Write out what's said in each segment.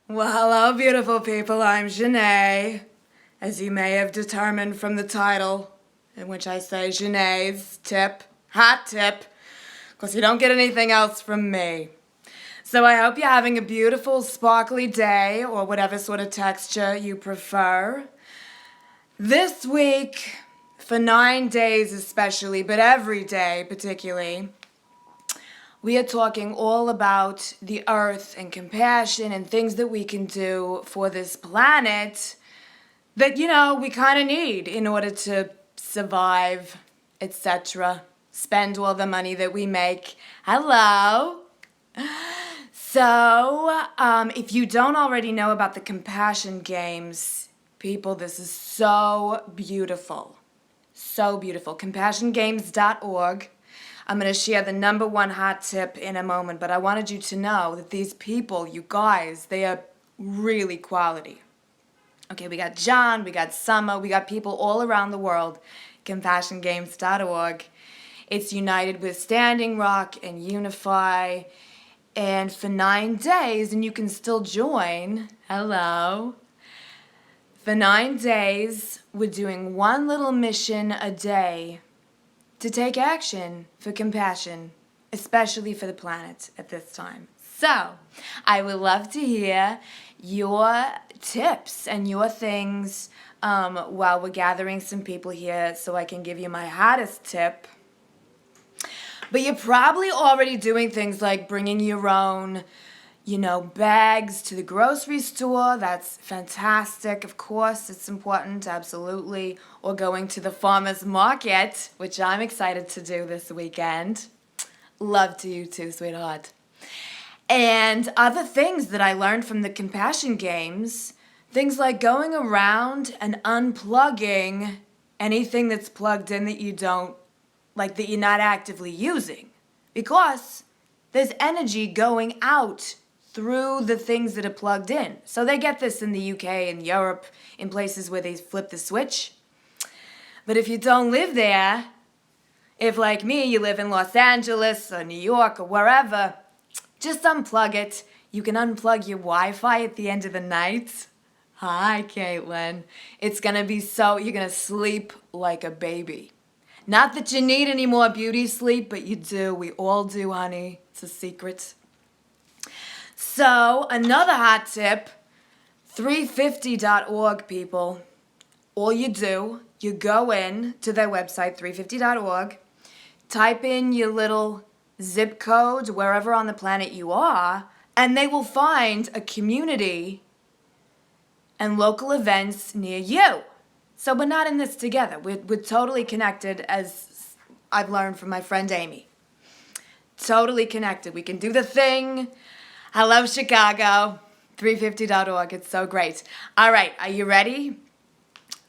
Well, hello, beautiful people. I'm Janae. As you may have determined from the title, in which I say Janae's tip, hot tip, because you don't get anything else from me. So I hope you're having a beautiful, sparkly day, or whatever sort of texture you prefer. This week, for 9 days especially, but every day particularly, we are talking all about the earth and compassion and things that we can do for this planet that, we kind of need in order to survive, etc. Spend all the money that we make. Hello. So, if you don't already know about the compassion games, people, this is so beautiful. So beautiful. CompassionGames.org. I'm going to share the number one hot tip in a moment, but I wanted you to know that these people, you guys, they are really quality. Okay, we got John, we got Summer, we got people all around the world. CompassionGames.org. It's united with Standing Rock and Unify. And for 9 days, and you can still join, hello. For 9 days, we're doing one little mission a day to take action for compassion, especially for the planet at this time. So, I would love to hear your tips and your things while we're gathering some people here so I can give you my hottest tip. But you're probably already doing things like bringing your own, bags to the grocery store. That's fantastic. Of course, it's important, absolutely. Or going to the farmer's market, which I'm excited to do this weekend. Love to you too, sweetheart. And other things that I learned from the compassion games, things like going around and unplugging anything that's plugged in that you don't, like that you're not actively using. Because there's energy going out through the things that are plugged in. So they get this in the UK and Europe, in places where they flip the switch. But if you don't live there, if like me, you live in Los Angeles or New York or wherever, just unplug it. You can unplug your Wi-Fi at the end of the night. Hi, Caitlin. It's gonna be you're gonna sleep like a baby. Not that you need any more beauty sleep, but you do. We all do, honey. It's a secret. So, another hot tip, 350.org, people. All you do, you go in to their website, 350.org, type in your little zip code wherever on the planet you are, and they will find a community and local events near you. So we're not in this together. We're totally connected, as I've learned from my friend Amy. Totally connected. We can do the thing. I love Chicago. 350.org. It's so great. All right, are you ready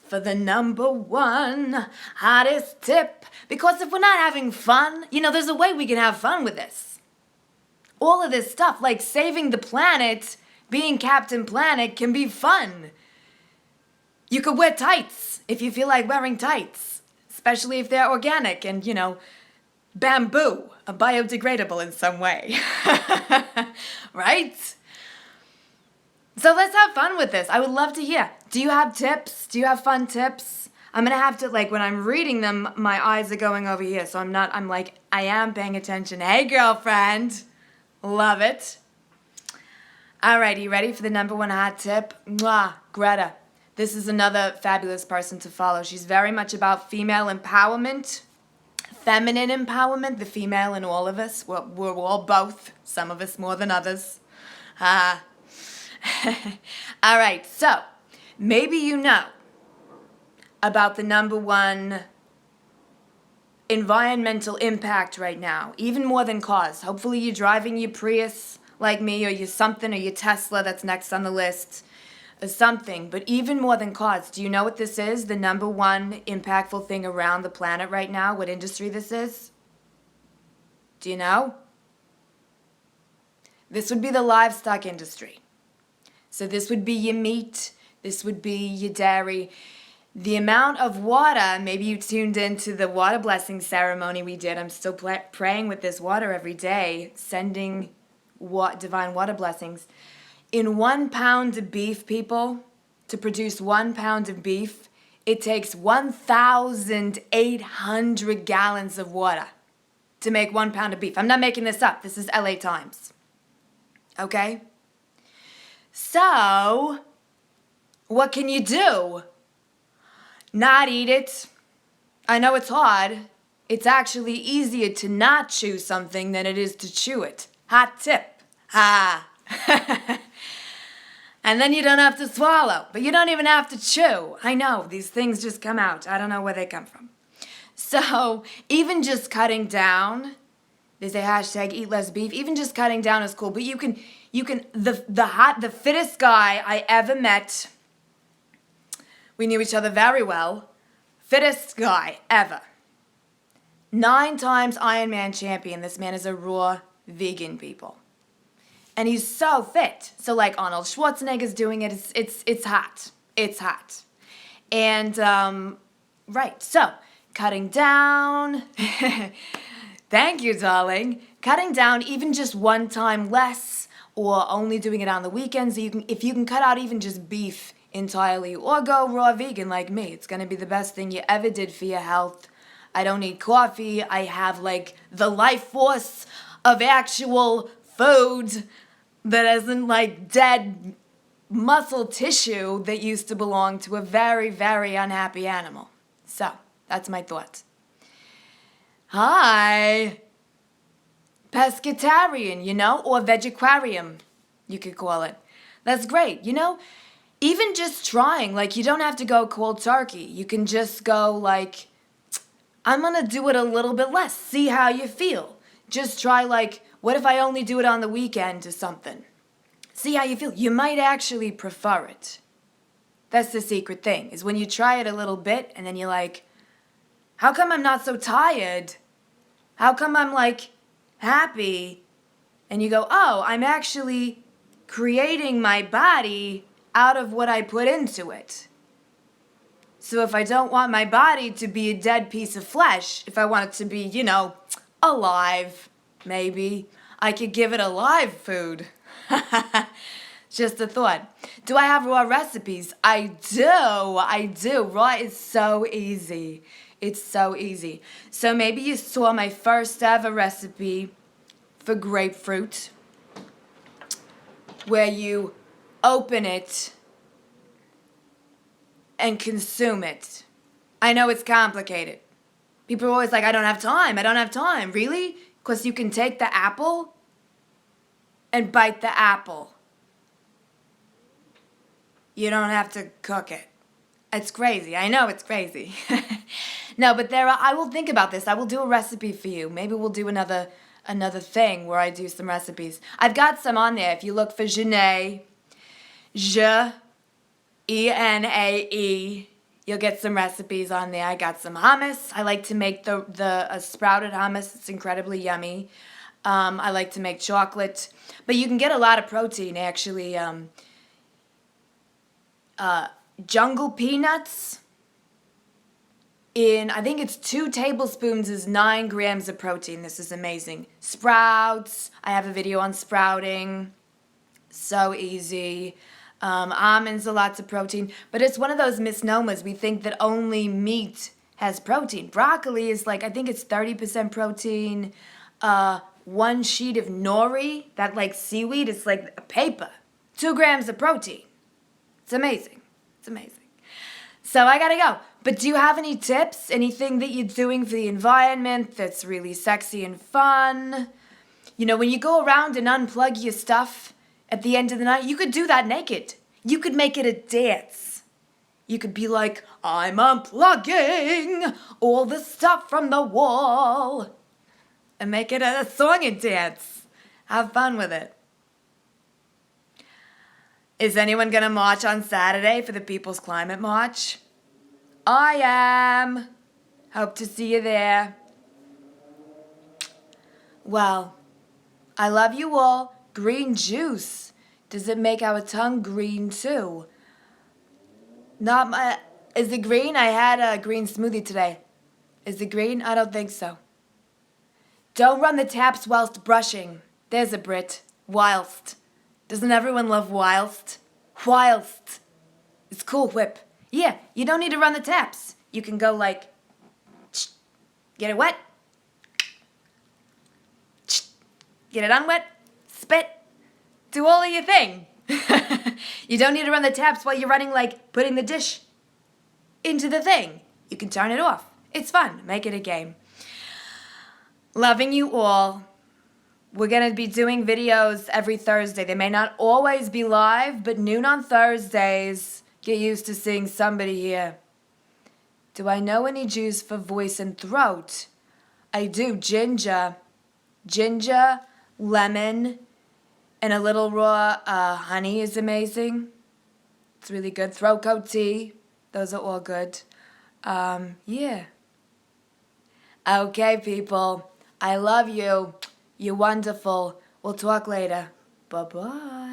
for the number one hottest tip? Because if we're not having fun, there's a way we can have fun with this. All of this stuff, like saving the planet, being Captain Planet, can be fun. You could wear tights if you feel like wearing tights, especially if they're organic and, bamboo, biodegradable in some way. Right? So let's have fun with this. I would love to hear. Do you have tips? Do you have fun tips? I'm going to have to, when I'm reading them, my eyes are going over here. So I am paying attention. Hey, girlfriend. Love it. All right, you ready for the number one hot tip? Mwah, Greta. This is another fabulous person to follow. She's very much about female empowerment, feminine empowerment, the female in all of us. We're all both, some of us more than others. All right, so maybe you know about the number one environmental impact right now, even more than cars. Hopefully you're driving your Prius like me, or your something, or your Tesla that's next on the list. Something, but even more than cars. Do you know what this is? The number one impactful thing around the planet right now? What industry this is? Do you know? This would be the livestock industry. So this would be your meat. This would be your dairy. The amount of water, maybe you tuned into the water blessing ceremony we did. I'm still praying with this water every day, sending divine water blessings. In 1 pound of beef, people, to produce 1 pound of beef, it takes 1,800 gallons of water to make 1 pound of beef. I'm not making this up. This is LA Times. Okay? So, what can you do? Not eat it. I know it's hard. It's actually easier to not chew something than it is to chew it. Hot tip. Ha. And then you don't have to swallow, but you don't even have to chew. I know, these things just come out. I don't know where they come from. So, even just cutting down, there's a hashtag eat less beef, even just cutting down is cool, but you can, the fittest guy I ever met, we knew each other very well, fittest guy ever. 9 times Ironman champion, this man is a raw vegan, people. And he's so fit. So like Arnold Schwarzenegger's doing it. It's hot. It's hot. And, right. So, cutting down. Thank you, darling. Cutting down even just 1 time less or only doing it on the weekends. If you can cut out even just beef entirely or go raw vegan like me, it's going to be the best thing you ever did for your health. I don't need coffee. I have like the life force of actual food that isn't like dead muscle tissue that used to belong to a very, very unhappy animal. So, that's my thoughts. Hi. Pescatarian, or vegetarian, you could call it. That's great, Even just trying, like you don't have to go cold turkey. You can just go like, I'm gonna do it a little bit less. See how you feel. Just try like, what if I only do it on the weekend or something? See how you feel. You might actually prefer it. That's the secret thing, is when you try it a little bit and then you're like, how come I'm not so tired? How come I'm like happy? And you go, oh, I'm actually creating my body out of what I put into it. So if I don't want my body to be a dead piece of flesh, if I want it to be, alive, maybe, I could give it a live food. Just a thought. Do I have raw recipes? I do. Raw is so easy. It's so easy. So maybe you saw my first ever recipe for grapefruit, where you open it and consume it. I know it's complicated. People are always like, I don't have time. Really? Because you can take the apple and bite the apple. You don't have to cook it. It's crazy. I know it's crazy. No, but I will think about this. I will do a recipe for you. Maybe we'll do another thing where I do some recipes. I've got some on there. If you look for Janae, Janae, you'll get some recipes on there. I got some hummus. I like to make the sprouted hummus. It's incredibly yummy. I like to make chocolate. But you can get a lot of protein, actually. Jungle peanuts I think it's 2 tablespoons is 9 grams of protein. This is amazing. Sprouts. I have a video on sprouting. So easy. Almonds are lots of protein. But it's one of those misnomers. We think that only meat has protein. Broccoli is I think it's 30% protein. 1 sheet of nori, that seaweed, is like a paper. 2 grams of protein. It's amazing. It's amazing. So I gotta go. But do you have any tips? Anything that you're doing for the environment that's really sexy and fun? When you go around and unplug your stuff at the end of the night, you could do that naked. You could make it a dance. You could be like, I'm unplugging all the stuff from the wall. And make it a song and dance. Have fun with it. Is anyone going to march on Saturday for the People's Climate March? I am. Hope to see you there. Well, I love you all. Green juice. Does it make our tongue green too? Is it green? I had a green smoothie today. Is it green? I don't think so. Don't run the taps whilst brushing. There's a Brit. Whilst. Doesn't everyone love whilst? Whilst. It's cool, whip. Yeah, you don't need to run the taps. You can go like, get it wet, get it unwet, spit, do all of your thing. You don't need to run the taps while you're running like putting the dish into the thing. You can turn it off. It's fun. Make it a game. Loving you all. We're going to be doing videos every Thursday. They may not always be live, but noon on Thursdays. Get used to seeing somebody here. Do I know any juice for voice and throat? I do. Ginger. Ginger, lemon, and a little raw honey is amazing. It's really good. Throat coat tea. Those are all good. Yeah. Okay, people. I love you. You're wonderful. We'll talk later. Bye-bye.